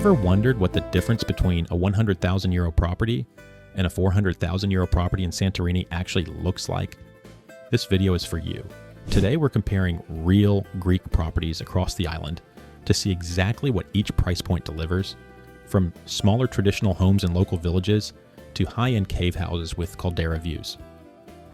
ever wondered what the difference between a 100,000 euro property and a 400,000 euro property in Santorini actually looks like? This video is for you. Today we're comparing real Greek properties across the island to see exactly what each price point delivers, from smaller traditional homes in local villages to high-end cave houses with caldera views.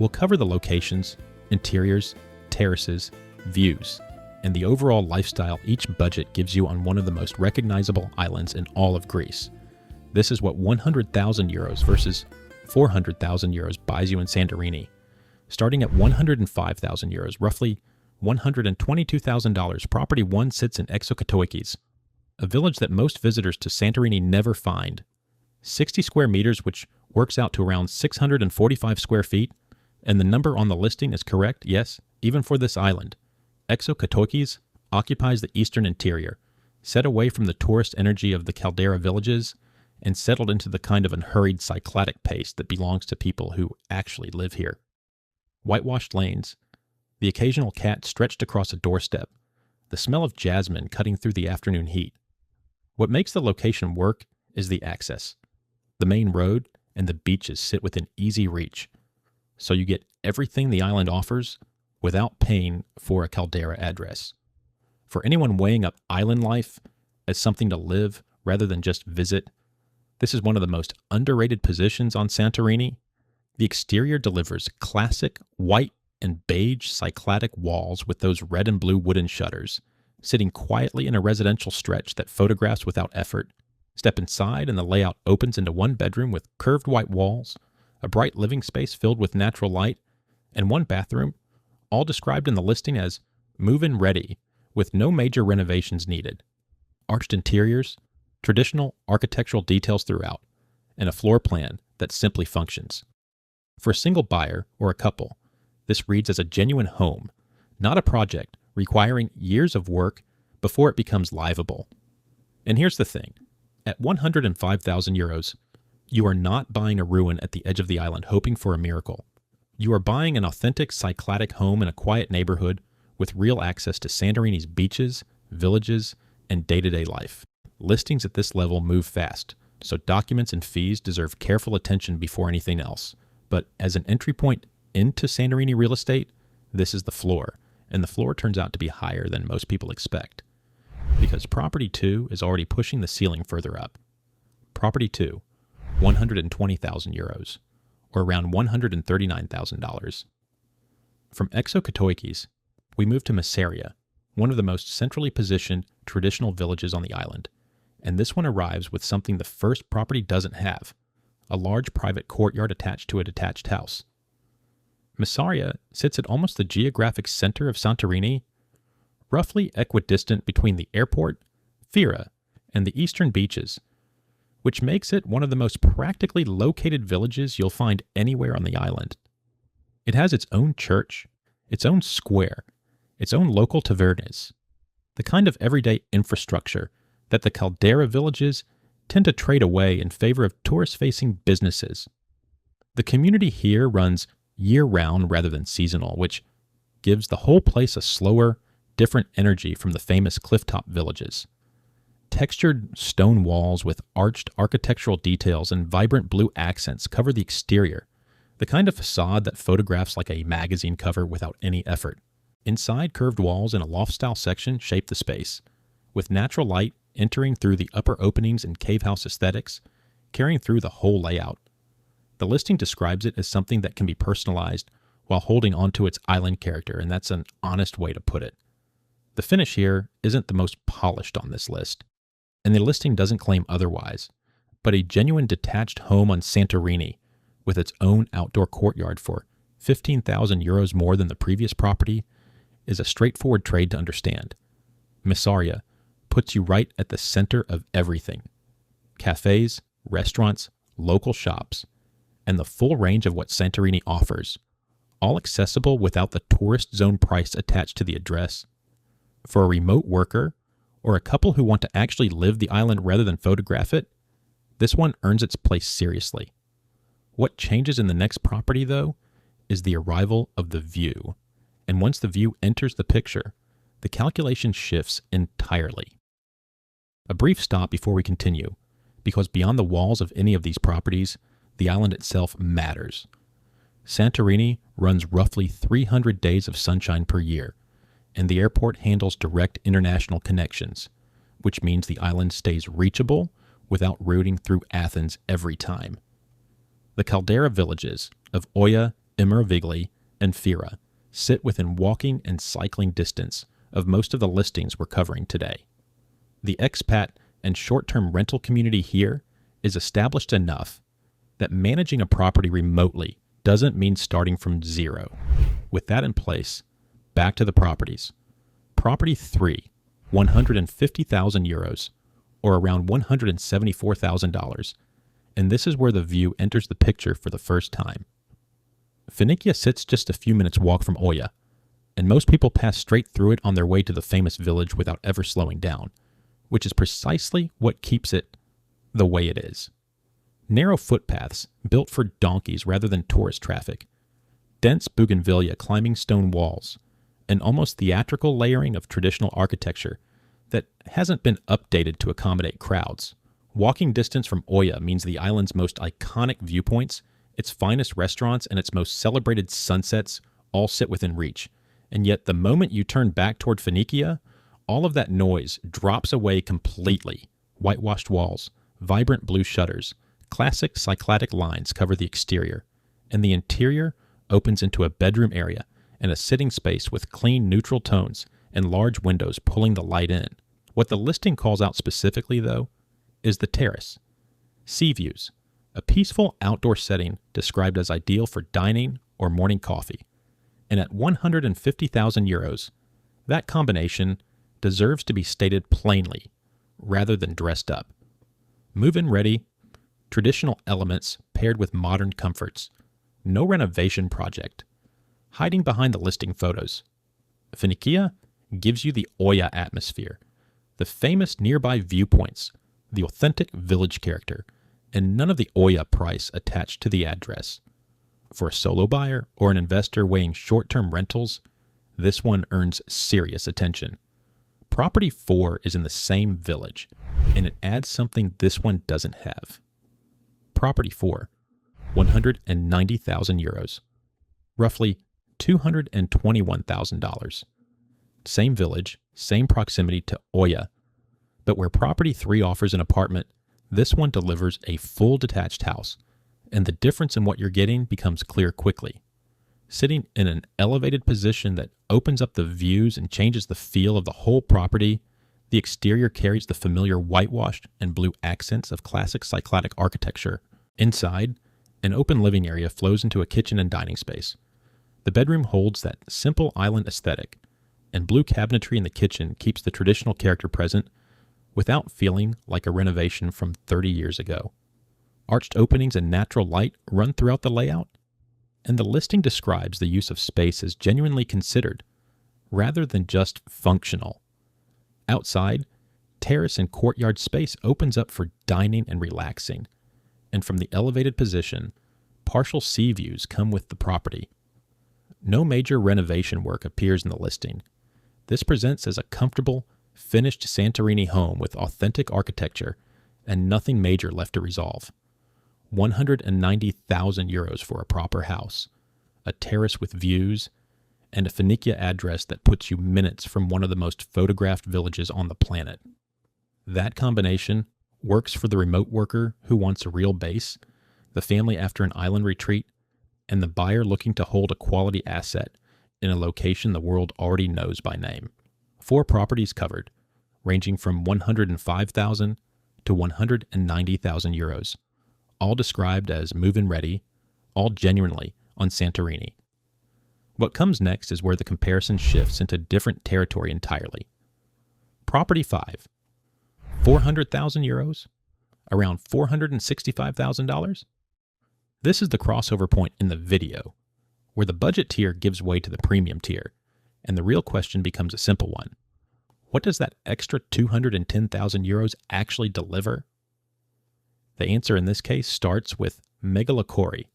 We'll cover the locations, interiors, terraces, views, and the overall lifestyle each budget gives you on one of the most recognizable islands in all of Greece. This is what 100,000 euros versus 400,000 euros buys you in Santorini. Starting at 105,000 euros, roughly $122,000, property 1 sits in Exo Katoikies, a village that most visitors to Santorini never find. 60 square meters, which works out to around 645 square feet, and the number on the listing is correct, yes, even for this island. Exo Katoikies occupies the eastern interior, set away from the tourist energy of the caldera villages, and settled into the kind of unhurried cyclatic pace that belongs to people who actually live here. Whitewashed lanes, the occasional cat stretched across a doorstep, the smell of jasmine cutting through the afternoon heat. What makes the location work is the access. The main road and the beaches sit within easy reach, so you get everything the island offers without paying for a caldera address. For anyone weighing up island life as something to live rather than just visit, this is one of the most underrated positions on Santorini. The exterior delivers classic white and beige cyclatic walls with those red and blue wooden shutters, sitting quietly in a residential stretch that photographs without effort. Step inside and the layout opens into one bedroom with curved white walls, a bright living space filled with natural light, and one bathroom, all described in the listing as move-in ready, with no major renovations needed. Arched interiors, traditional architectural details throughout, and a floor plan that simply functions. For a single buyer or a couple, this reads as a genuine home, not a project requiring years of work before it becomes livable. And here's the thing. At 105,000 euros, you are not buying a ruin at the edge of the island hoping for a miracle. You are buying an authentic cyclatic home in a quiet neighborhood with real access to Santorini's beaches, villages, and day-to-day life. Listings at this level move fast, so documents and fees deserve careful attention before anything else. But as an entry point into Santorini real estate, this is the floor, and the floor turns out to be higher than most people expect, because Property 2 is already pushing the ceiling further up. Property 2, 120,000 euros, or around $139,000. From Exo Katoikies, we move to Mesaria, one of the most centrally positioned traditional villages on the island, and this one arrives with something the first property doesn't have: a large private courtyard attached to a detached house. Mesaria sits at almost the geographic center of Santorini, roughly equidistant between the airport, Fira, and the eastern beaches, which makes it one of the most practically located villages you'll find anywhere on the island. It has its own church, its own square, its own local tavernas, the kind of everyday infrastructure that the caldera villages tend to trade away in favor of tourist-facing businesses. The community here runs year-round rather than seasonal, which gives the whole place a slower, different energy from the famous clifftop villages. Textured stone walls with arched architectural details and vibrant blue accents cover the exterior, the kind of facade that photographs like a magazine cover without any effort. Inside, curved walls in a loft-style section shape the space, with natural light entering through the upper openings and cave house aesthetics, carrying through the whole layout. The listing describes it as something that can be personalized while holding onto its island character, and that's an honest way to put it. The finish here isn't the most polished on this list, and the listing doesn't claim otherwise, but a genuine detached home on Santorini with its own outdoor courtyard for 15,000 euros more than the previous property is a straightforward trade to understand. Mesaria puts you right at the center of everything: cafes, restaurants, local shops, and the full range of what Santorini offers, all accessible without the tourist zone price attached to the address. For a remote worker, or a couple who want to actually live the island rather than photograph it, this one earns its place seriously. What changes in the next property, though, is the arrival of the view. And once the view enters the picture, the calculation shifts entirely. A brief stop before we continue, because beyond the walls of any of these properties, the island itself matters. Santorini runs roughly 300 days of sunshine per year, and the airport handles direct international connections, which means the island stays reachable without routing through Athens every time. The caldera villages of Oia, Pyrgos, and Pyrgos sit within walking and cycling distance of most of the listings we're covering today. The expat and short-term rental community here is established enough that managing a property remotely doesn't mean starting from zero. With that in place, back to the properties. Property 3, 150,000 euros, or around $174,000, and this is where the view enters the picture for the first time. Phoenicia sits just a few minutes walk from Oia, and most people pass straight through it on their way to the famous village without ever slowing down, which is precisely what keeps it the way it is. Narrow footpaths built for donkeys rather than tourist traffic, dense bougainvillea climbing stone walls, and almost theatrical layering of traditional architecture that hasn't been updated to accommodate crowds. Walking distance from Oia means the island's most iconic viewpoints, its finest restaurants, and its most celebrated sunsets all sit within reach. And yet the moment you turn back toward Phoenicia, all of that noise drops away completely. Whitewashed walls, vibrant blue shutters, classic cycladic lines cover the exterior, and the interior opens into a bedroom area and a sitting space with clean neutral tones and large windows pulling the light in. What the listing calls out specifically, though, is the terrace. Sea views, a peaceful outdoor setting described as ideal for dining or morning coffee. And at 150,000 euros, that combination deserves to be stated plainly rather than dressed up. Move-in ready, traditional elements paired with modern comforts. No renovation project. Hiding behind the listing photos. Phoenicia gives you the Oia atmosphere, the famous nearby viewpoints, the authentic village character, and none of the Oia price attached to the address. For a solo buyer or an investor weighing short-term rentals, this one earns serious attention. Property 4 is in the same village, and it adds something this one doesn't have. Property 4, 190,000 euros, roughly $221,000. Same village, same proximity to Oia, but where Property 3 offers an apartment, this one delivers a full detached house, and the difference in what you're getting becomes clear quickly. Sitting in an elevated position that opens up the views and changes the feel of the whole property, the exterior carries the familiar whitewashed and blue accents of classic cycladic architecture. Inside, an open living area flows into a kitchen and dining space. The bedroom holds that simple island aesthetic, and blue cabinetry in the kitchen keeps the traditional character present without feeling like a renovation from 30 years ago. Arched openings and natural light run throughout the layout, and the listing describes the use of space as genuinely considered, rather than just functional. Outside, terrace and courtyard space opens up for dining and relaxing, and from the elevated position, partial sea views come with the property. No major renovation work appears in the listing. This presents as a comfortable, finished Santorini home with authentic architecture and nothing major left to resolve. 190,000 euros for a proper house, a terrace with views, and a Phoenicia address that puts you minutes from one of the most photographed villages on the planet. That combination works for the remote worker who wants a real base, the family after an island retreat, and the buyer looking to hold a quality asset in a location the world already knows by name. 4 properties covered, ranging from 105,000 to 190,000 euros, all described as move-in ready, all genuinely on Santorini. What comes next is where the comparison shifts into different territory entirely. Property 5, 400,000 euros, around $465,000. This is the crossover point in the video, where the budget tier gives way to the premium tier, and the real question becomes a simple one. What does that extra 210,000 euros actually deliver? The answer in this case starts with Megalokori,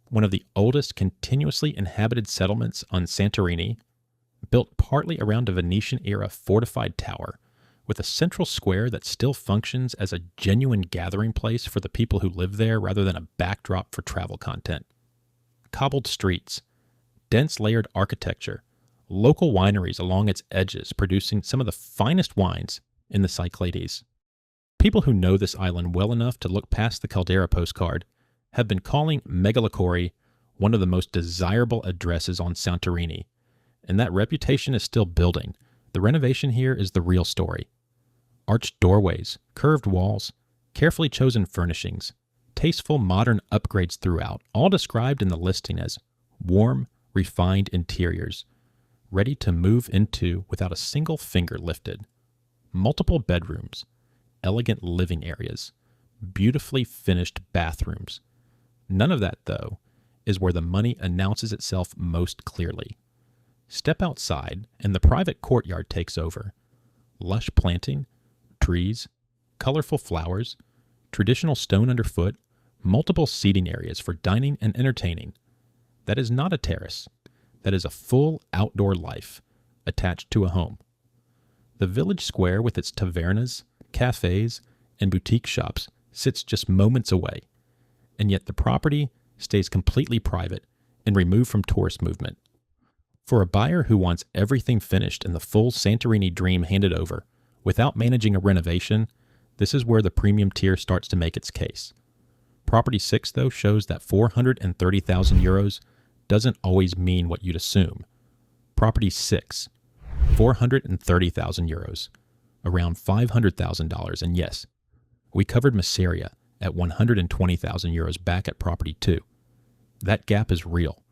one of the oldest continuously inhabited settlements on Santorini, built partly around a Venetian-era fortified tower with a central square that still functions as a genuine gathering place for the people who live there rather than a backdrop for travel content. Cobbled streets, dense layered architecture, local wineries along its edges producing some of the finest wines in the Cyclades. People who know this island well enough to look past the Caldera postcard have been calling Megalochori one of the most desirable addresses on Santorini, and that reputation is still building. The renovation here is the real story. Arched doorways, curved walls, carefully chosen furnishings, tasteful modern upgrades throughout, all described in the listing as warm, refined interiors, ready to move into without a single finger lifted. Multiple bedrooms, elegant living areas, beautifully finished bathrooms. None of that, though, is where the money announces itself most clearly. Step outside, and the private courtyard takes over. Lush planting, trees, colorful flowers, traditional stone underfoot, multiple seating areas for dining and entertaining. That is not a terrace. That is a full outdoor life attached to a home. The village square with its tavernas, cafes, and boutique shops sits just moments away, and yet the property stays completely private and removed from tourist movement. For a buyer who wants everything finished and the full Santorini dream handed over, without managing a renovation, this is where the premium tier starts to make its case. Property 6, though, shows that 430,000 euros doesn't always mean what you'd assume. Property 6, 430,000 euros, around $500,000, and yes, we covered Mesaria at 120,000 euros back at property 2. That gap is real,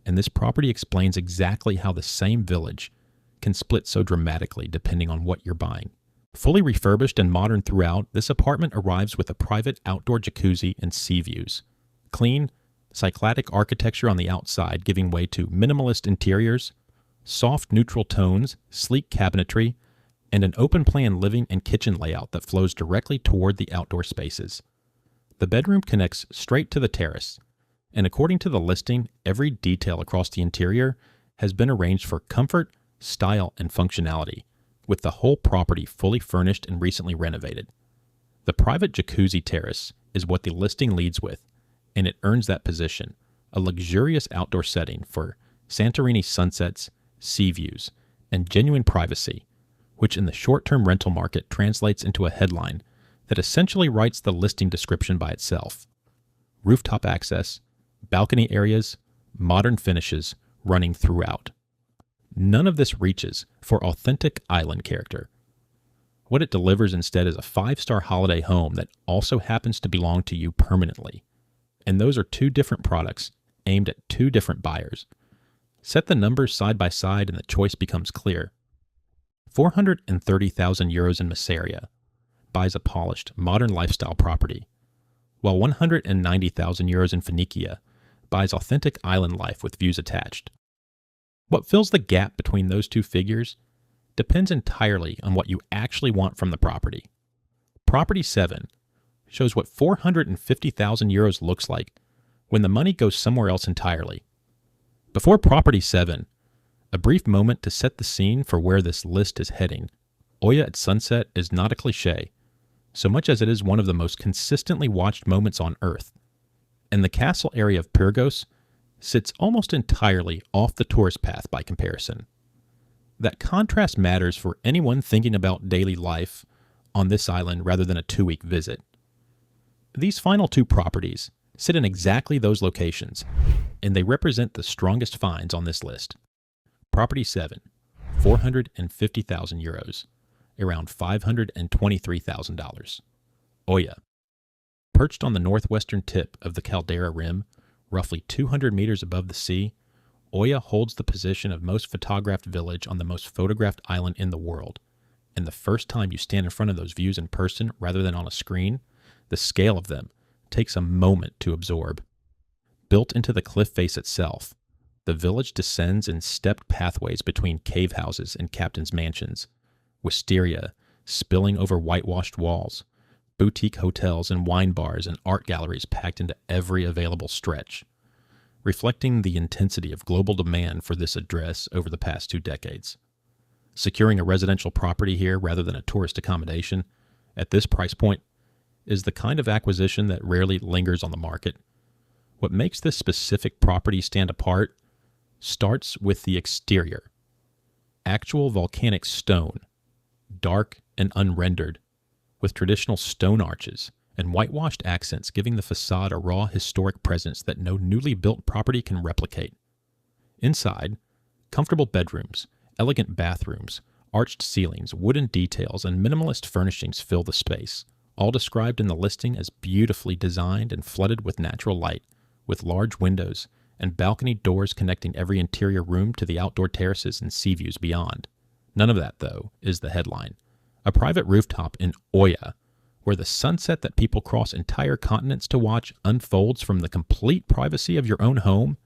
and this property explains exactly how the same village can split so dramatically depending on what you're buying. Fully refurbished and modern throughout, this apartment arrives with a private outdoor jacuzzi and sea views. Clean, cycladic architecture on the outside giving way to minimalist interiors, soft neutral tones, sleek cabinetry, and an open-plan living and kitchen layout that flows directly toward the outdoor spaces. The bedroom connects straight to the terrace, and according to the listing, every detail across the interior has been arranged for comfort, style, and functionality, with the whole property fully furnished and recently renovated. The private jacuzzi terrace is what the listing leads with, and it earns that position, a luxurious outdoor setting for Santorini sunsets, sea views, and genuine privacy, which in the short-term rental market translates into a headline that essentially writes the listing description by itself. Rooftop access, balcony areas, modern finishes running throughout. None of this reaches for authentic island character. What it delivers instead is a 5-star holiday home that also happens to belong to you permanently. And those are two different products aimed at two different buyers. Set the numbers side by side and the choice becomes clear. 430,000 euros in Mesaria buys a polished, modern lifestyle property, while 190,000 euros in Phoenicia buys authentic island life with views attached. What fills the gap between those two figures depends entirely on what you actually want from the property. Property 7 shows what 450,000 euros looks like when the money goes somewhere else entirely. Before Property 7, a brief moment to set the scene for where this list is heading. Oia at sunset is not a cliche, so much as it is one of the most consistently watched moments on Earth. And the castle area of Pyrgos sits almost entirely off the tourist path by comparison. That contrast matters for anyone thinking about daily life on this island rather than a 2-week visit. These final two properties sit in exactly those locations, and they represent the strongest finds on this list. Property 7, 450,000 euros, around $523,000. Oia. Perched on the northwestern tip of the Caldera Rim, roughly 200 meters above the sea, Oia holds the position of most photographed village on the most photographed island in the world. And the first time you stand in front of those views in person rather than on a screen, the scale of them takes a moment to absorb. Built into the cliff face itself, the village descends in stepped pathways between cave houses and captains' mansions, wisteria spilling over whitewashed walls, boutique hotels and wine bars and art galleries packed into every available stretch, reflecting the intensity of global demand for this address over the past 2 decades. Securing a residential property here rather than a tourist accommodation at this price point is the kind of acquisition that rarely lingers on the market. What makes this specific property stand apart starts with the exterior. Actual volcanic stone, dark and unrendered, with traditional stone arches and whitewashed accents giving the facade a raw historic presence that no newly built property can replicate. Inside, comfortable bedrooms, elegant bathrooms, arched ceilings, wooden details, and minimalist furnishings fill the space, all described in the listing as beautifully designed and flooded with natural light, with large windows and balcony doors connecting every interior room to the outdoor terraces and sea views beyond. None of that, though, is the headline. A private rooftop in Oia, where the sunset that people cross entire continents to watch unfolds from the complete privacy of your own home,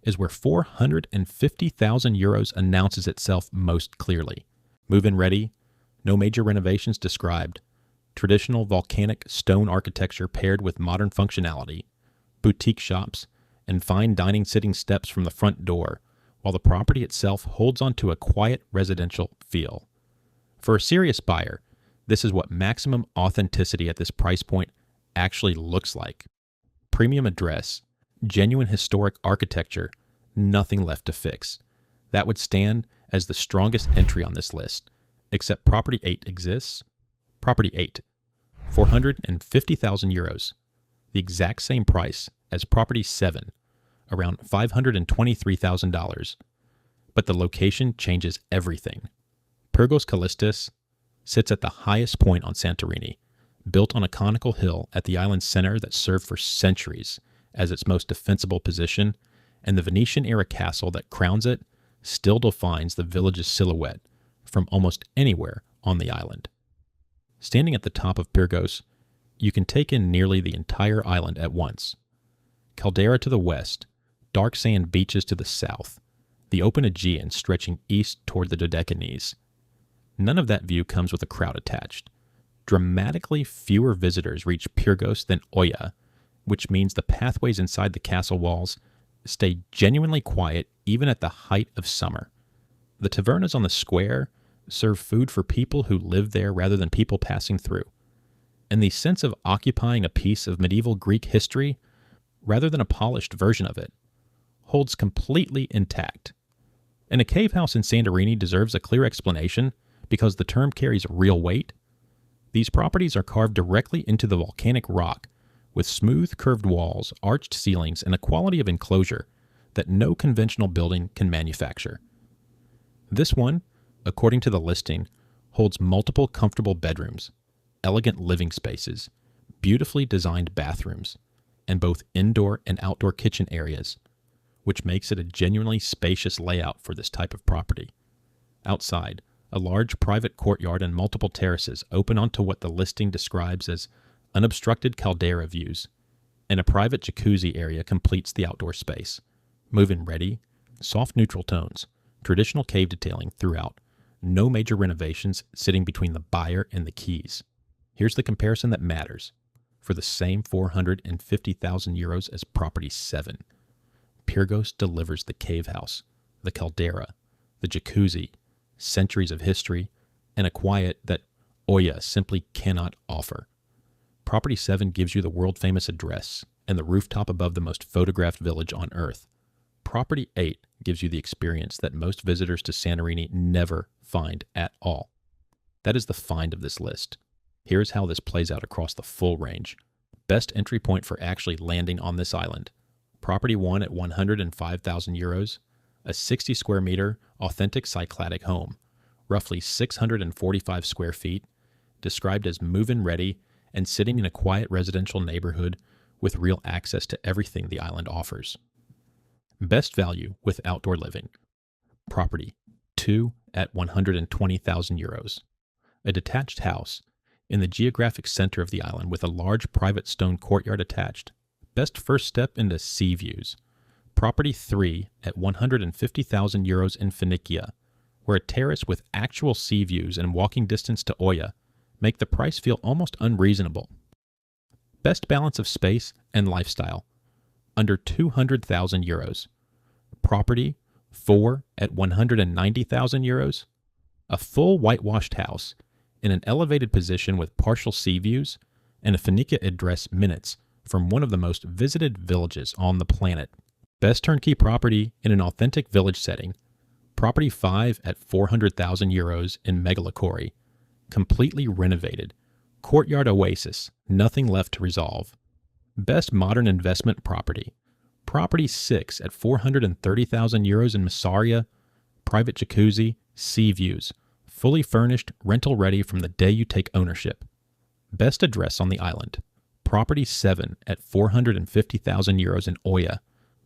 is where 450,000 euros announces itself most clearly. Move-in ready, no major renovations described, traditional volcanic stone architecture paired with modern functionality, boutique shops, and fine dining sitting steps from the front door, while the property itself holds onto a quiet residential feel. For a serious buyer, this is what maximum authenticity at this price point actually looks like. Premium address, genuine historic architecture, nothing left to fix. That would stand as the strongest entry on this list, except Property 8 exists. Property 8, 450,000 euros, the exact same price as Property 7, around $523,000. But the location changes everything. Pyrgos Callistus sits at the highest point on Santorini, built on a conical hill at the island's center that served for centuries as its most defensible position, and the Venetian-era castle that crowns it still defines the village's silhouette from almost anywhere on the island. Standing at the top of Pyrgos, you can take in nearly the entire island at once. Caldera to the west, dark sand beaches to the south, the open Aegean stretching east toward the Dodecanese. None of that view comes with a crowd attached. Dramatically fewer visitors reach Pyrgos than Oia, which means the pathways inside the castle walls stay genuinely quiet even at the height of summer. The tavernas on the square serve food for people who live there rather than people passing through. And the sense of occupying a piece of medieval Greek history, rather than a polished version of it, holds completely intact. And a cave house in Santorini deserves a clear explanation because the term carries real weight. These properties are carved directly into the volcanic rock, with smooth curved walls, arched ceilings, and a quality of enclosure that no conventional building can manufacture. This one, according to the listing, holds multiple comfortable bedrooms, elegant living spaces, beautifully designed bathrooms, and both indoor and outdoor kitchen areas, which makes it a genuinely spacious layout for this type of property. Outside, a large private courtyard and multiple terraces open onto what the listing describes as unobstructed caldera views, and a private jacuzzi area completes the outdoor space. Move-in ready, soft neutral tones, traditional cave detailing throughout, no major renovations sitting between the buyer and the keys. Here's the comparison that matters. For the same 450,000 euros as Property 7, Pyrgos delivers the cave house, the caldera, the jacuzzi, centuries of history, and a quiet that Oia simply cannot offer. Property 7 gives you the world-famous address and the rooftop above the most photographed village on Earth. Property 8 gives you the experience that most visitors to Santorini never find at all. That is the find of this list. Here's how this plays out across the full range. Best entry point for actually landing on this island. Property 1 at 105,000 euros, a 60 square meter authentic Cycladic home, roughly 645 square feet, described as move-in ready and sitting in a quiet residential neighborhood with real access to everything the island offers. Best value with outdoor living. Property 2 at 120,000 euros, a detached house in the geographic center of the island with a large private stone courtyard attached. Best first step into sea views. Property 3 at 150,000 euros in Phoenicia, where a terrace with actual sea views and walking distance to Oia make the price feel almost unreasonable. Best balance of space and lifestyle. Under 200,000 euros. Property 4 at 190,000 euros. A full whitewashed house in an elevated position with partial sea views and a Phoenicia address minutes from one of the most visited villages on the planet. Best turnkey property in an authentic village setting. Property 5 at 400,000 euros in Megalochori. Completely renovated. Courtyard oasis, nothing left to resolve. Best modern investment property. Property 6 at 430,000 euros in Mesaria. Private jacuzzi, sea views. Fully furnished, rental ready from the day you take ownership. Best address on the island. Property 7 at 450,000 euros in Oia.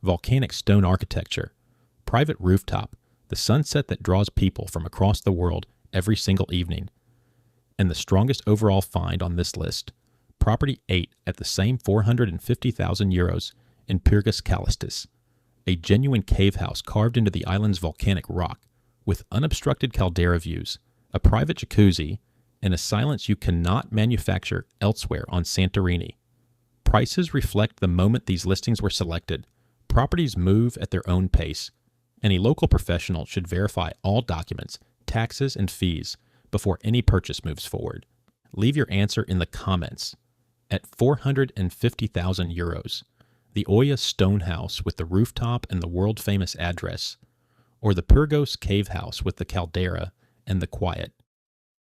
Volcanic stone architecture. Private rooftop. The sunset that draws people from across the world every single evening. And the strongest overall find on this list. Property 8 at the same 450,000 euros in Pyrgos, Callistus. A genuine cave house carved into the island's volcanic rock with unobstructed caldera views, a private jacuzzi, and a silence you cannot manufacture elsewhere on Santorini. Prices reflect the moment these listings were selected. Properties move at their own pace, and a local professional should verify all documents, taxes, and fees before any purchase moves forward. Leave your answer in the comments. At 450,000 euros, the Oia stone house with the rooftop and the world-famous address, or the Pyrgos cave house with the caldera and the quiet.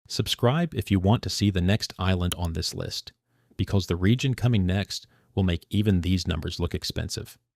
Subscribe if you want to see the next island on this list, because the region coming next will make even these numbers look expensive.